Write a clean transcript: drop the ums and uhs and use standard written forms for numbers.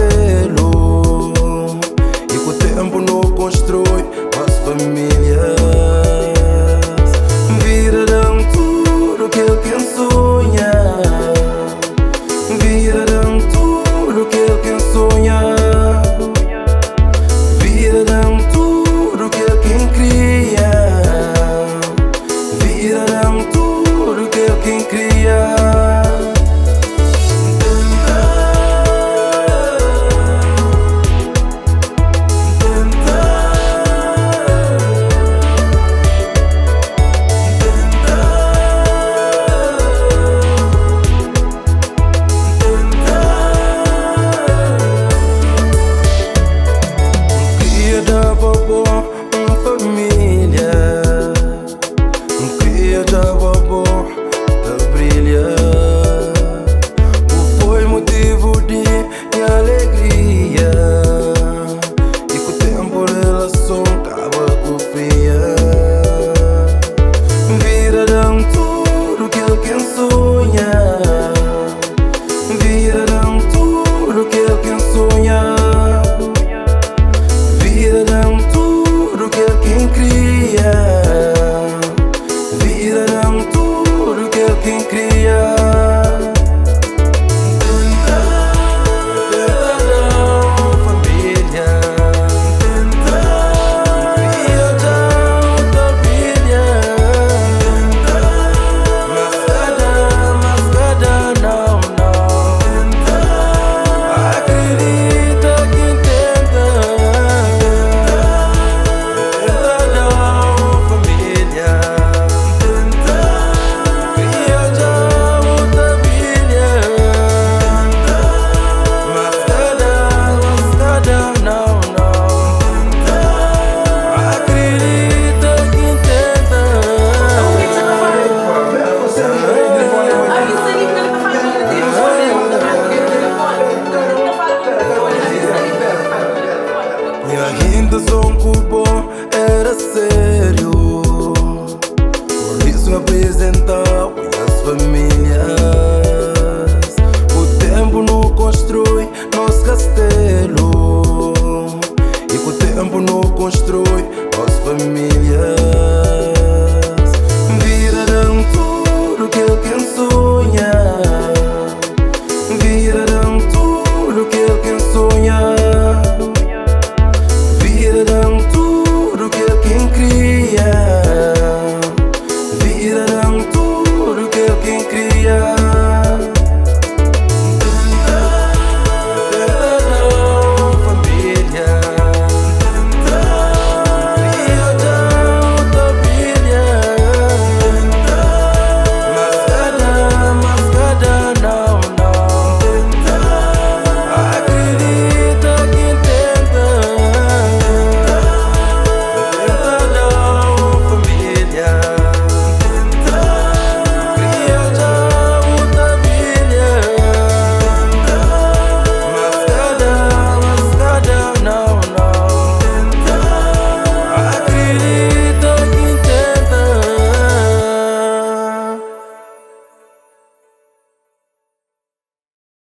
castelo e com o tempo não constrói as famílias. Virarão tudo que quem sonha, virarão tudo que quem sonha, virarão tudo que quem cria, virarão tudo que quem cria. Virarão tudo que quem sonha, virarão tudo que quem cria, virarão tudo que quem cria. Ainda sou um cubo, era sério. Por isso me apresentava as famílias. O tempo não constrói nosso castelo e com o tempo não constrói